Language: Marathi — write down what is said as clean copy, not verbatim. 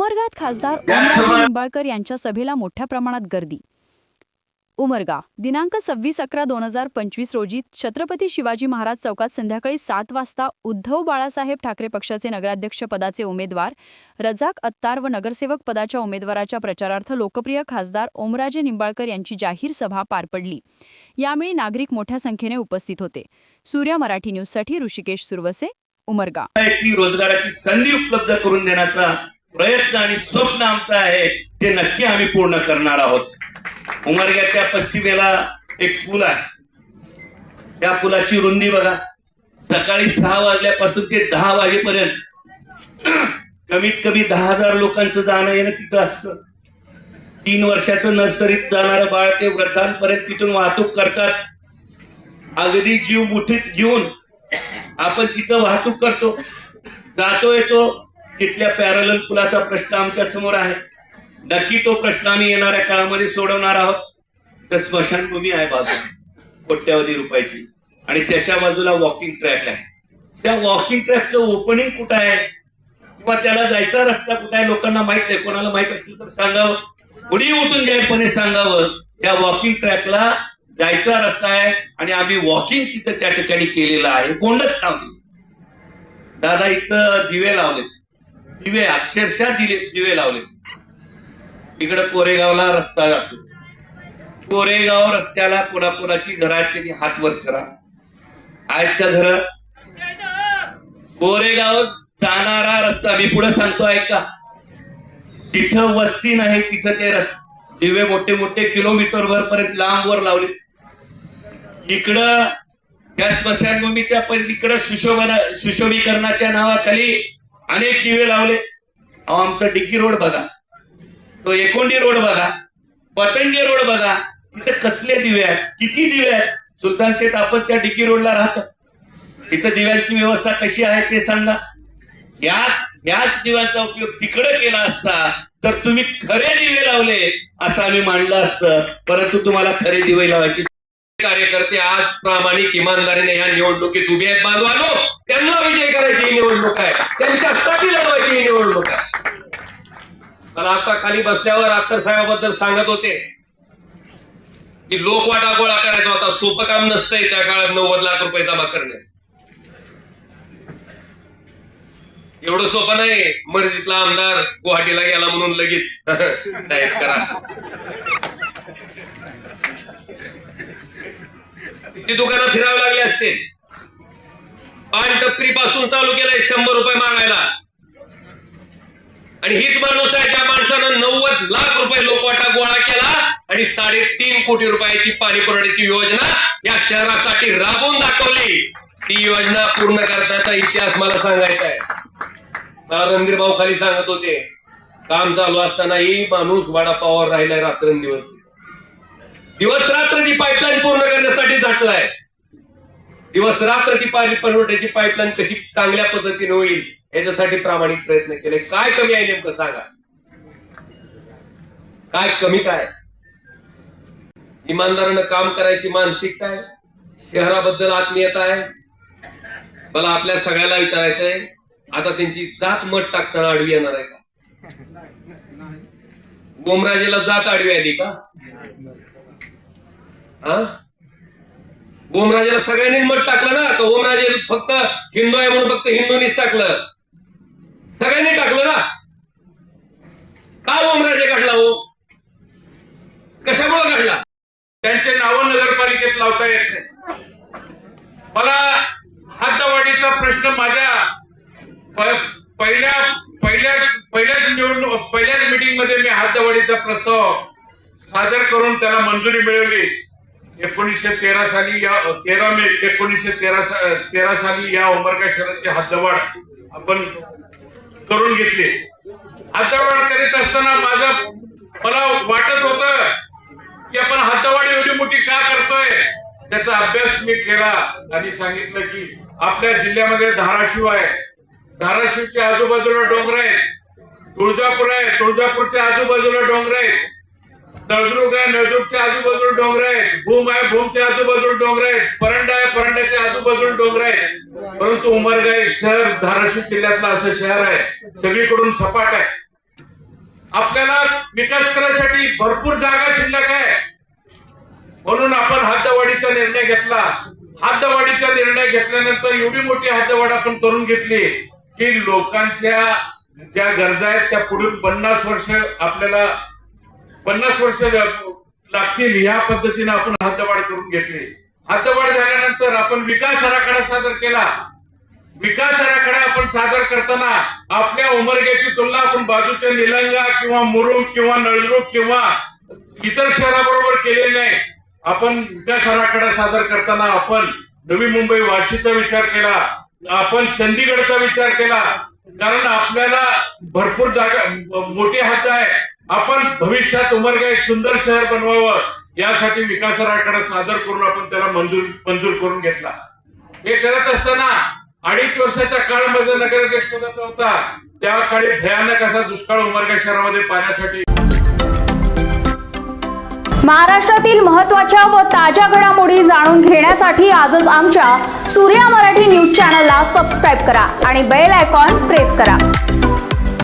उमरगात खासदार ओमराजे निंबाळकर यांच्या सभेला मोठ्या प्रमाणात गर्दी. उमरगा दिनांक 26/11/2025 रोजी छत्रपती शिवाजी महाराज चौकात संध्याकाळी 7 वाजता उद्धव बाळासाहेब ठाकरे पक्षाचे नगराध्यक्ष पदाचे उमेदवार रजाक अत्तार व नगरसेवक पदाच्या उमेदवाराच्या प्रचारार्थ लोकप्रिय खासदार ओमराजे निंबाळकर यांची जाहीर सभा पार पडली. यावेळी नागरिक मोठ्या संख्येने उपस्थित होते. सूर्य मराठी न्यूजसाठी ऋषिकेश सुरवसे, उमरगा. रोजगाराची संधी उपलब्ध करून देण्याचा प्रयत्न आणि स्वप्न आमचं आहे, ते नक्की आम्ही पूर्ण करणार आहोत. उमरग्याच्या पश्चिमेला एक पूल आहे. त्या पुलाची रुंदी बघा, सकाळी 6 वाजल्यापासून ते 10 वाजेपर्यंत कमीत कमी 10,000 लोकांचं जाणं येणं तिथं असतं. 3 वर्षाचं नर्सरीत जाणारं बाळ ते वृद्धांपर्यंत तिथून वाहतूक करतात. अगदी जीव मुठीत घेऊन आपण तिथं वाहतूक करतो, जातो येतो. तिथल्या पॅरलल पुलाचा प्रश्न आमच्या समोर आहे. नक्की तो प्रश्न आम्ही येणाऱ्या काळामध्ये सोडवणार आहोत. तर स्मशानभूमी आहे बाजूला कोट्यावधी रुपयाची, आणि त्याच्या बाजूला वॉकिंग ट्रॅक आहे. त्या वॉकिंग ट्रॅकचं ओपनिंग कुठं आहे किंवा त्याला जायचा रस्ता कुठं आहे लोकांना माहित नाही. कोणाला माहित असेल तर सांगावं, उडी उठून जाहीरपणे सांगावं. त्या वॉकिंग ट्रॅकला जायचा रस्ता आहे आणि आम्ही वॉकिंग तिथं त्या ठिकाणी केलेलं आहे. कोंडच लावली दादा, इथं दिवे लावले, दिवे अक्षरशः दिवे लावले. इकडं कोरेगावला रस्ता जातो. कोरेगाव रस्त्याला कोणाकोणाची घर आहेत त्यांनी हात वर करा. आहेत का घर? कोरेगाव जाणारा रस्ता मी पुढे सांगतो ऐका. जिथं वस्ती नाही तिथं ते दिवे मोठे मोठे किलोमीटर वर पर्यंत लांब वर लावले. इकडं त्या स्मशानभूमीच्या पलीकडे सुशोभीकरणाच्या नावाखाली अनेक दिवे लावले. आमचा डिग्गी रोड बघा, तो एकोंडी रोड बघा, पतंगे रोड बघा, तिथे कसले दिवे आहेत, किती दिवे आहेत. सुलतान शेठ आपण त्या डिग्गी रोडला राहतो, तिथं दिव्यांची व्यवस्था कशी आहे ते सांगा. याच दिव्यांचा उपयोग तिकडे केला असता तर तुम्ही खरे दिवे लावले असं आम्ही मानलं असतं, परंतु तुम्हाला खरे दिवे लावायची. कार्यकर्ते आज प्रामाणिक इमानदारीने या निवडणुकीत उभे आहेत. बांधवांनो, त्यांना विजय करायची ही निवडणूक आहे, त्यांच्यासाठी लढवायची ही निवडणूक आहे. मला आता खाली बसल्यावर अख्तर साहेबाबद्दल सांगत होते की लोकवाटा गोळा करायचा होता. सोपं काम नसतंय त्या काळात 90 लाख रुपये जमा करणे. एवढं सोपं नाही. मर्जीतला आमदार गुवाहाटीला गेला म्हणून लगेच टाईप करा. ती दुकानं फिरावे लागले असते. पान टपरी पासून चालू केलंय 100 रुपये मागायला, आणि हीच माणूस आहे ज्या माणसानं 90 लाख रुपये लोकवाटा गोळा केला आणि 3.5 कोटी रुपयाची पाणी पुरवठ्याची योजना या शहरासाठी राबवून दाखवली. ती योजना पूर्ण करण्याचा इतिहास मला सांगायचा आहे. मला रणधीर भाऊ खाली सांगत होते, काम चालू असतानाही माणूस वडापावावर राहिलाय रात्रंदिवस. दिवस रात्र ती पाईपलाईन पूर्ण करण्यासाठी झटलाय. दिवस रात्र ती पाणी पुरवठ्याची पाईपलाईन कशी चांगल्या पद्धतीने होईल याच्यासाठी प्रामाणिक प्रयत्न केले. काय कमी आहे नेमकं सांगा, काय कमी काय? इमानदारानं काम करायची मानसिकता आहे, शहराबद्दल आत्मीयता आहे. मला आपल्या सगळ्याला विचारायचंय, आता त्यांची जात मत टाकताना आडवी येणार आहे का? ओमराजेला जात आडवी आली का? ओमराजेला सगळ्यांनीच मत टाकलं ना? तर ओमराजे फक्त हिंदू आहे म्हणून फक्त हिंदूंनीच टाकलं? सगळ्यांनी टाकलं ना? का ओमराजे काढला? हो कशामुळे काढला? त्यांचे नाव नगरपालिकेत लावता येत नाही. मला हद्दवाढीचा प्रश्न माझ्या पहिल्याच मीटिंग मध्ये मी हद्दवाढीचा प्रस्ताव सादर करून त्याला मंजुरी मिळवली. 1913 साली 13 मे 1913 साली या उमरगा शहराची हद्दवाढ आपण करून घेतली. हद्दवाढ करीत असताना मला वाटत होतं की आपण हद्दवाढ एवढी मोठी का करतोय. त्याचा अभ्यास मी केला आणि सांगितलं की आपल्या जिल्ह्यामध्ये धाराशिव आहे, धाराशिवच्या आजूबाजूला डोंगर आहेत, तुळजापूर आहे, तुळजापूरच्या आजूबाजूला डोंगर आहेत, नळदुर्ग आहे, नळदुर्गच्या आजूबाजूला डोंगर आहेत, भूम आहे, भूमच्या आजूबाजूला डोंगर आहेत, परंडा आहे, परंड्याच्या आजूबाजूला डोंगर आहेत. परंतु उमरगा शहर धाराशिव जिल्ह्यातलं असं शहर आहे सगळीकडून सपाट आहे. आपल्याला विकास करायसाठी भरपूर जागा शिल्लक आहे. म्हणून आपण हद्दवाढीचा निर्णय घेतला. हद्दवाढीचा निर्णय घेतल्यानंतर एवढी मोठी हद्दवाढ आपण करून घेतली की लोकांच्या ज्या गरजा आहेत त्या पुढील 50 वर्ष आपल्याला 50 वर्ष लागतील ह्या पद्धतीने आपण हद्दवाढ करून घेतली. हद्दवाढ झाल्यानंतर आपण विकास आराखडा सादर केला. विकास आराखडा आपण सादर करताना आपल्या उमरग्याची तुलना आपण बाजूच्या निलंगा किंवा मुरुम किंवा नळदुर्ग किंवा इतर शहराबरोबर केलेली नाही. आपण विकास आराखडा सादर करताना आपण नवी मुंबई वाशीचा विचार केला, आपण चंदीगडचा विचार केला. कारण आपल्याला भरपूर जागा मोठी हद्द आहे. आपण भविष्यात उमरगा एक सुंदर शहर बनवावं यासाठी विकास आराखडा सादर करून आपण त्याला मंजूर करून घेतला. हे करत असताना 2.5 वर्षाच्या काळामध्ये नगराध्यक्ष पदाचा होता. त्या काळी भयानक असा दुष्काळ उमरगा शहरामध्ये पाण्यासाठी. महाराष्ट्रातील महत्त्वाच्या व ताज्या घडामोडी जाणून घेण्यासाठी आजच आमच्या सूर्या मराठी न्यूज चॅनलला सबस्क्राईब करा आणि बेल आयकॉन प्रेस करा.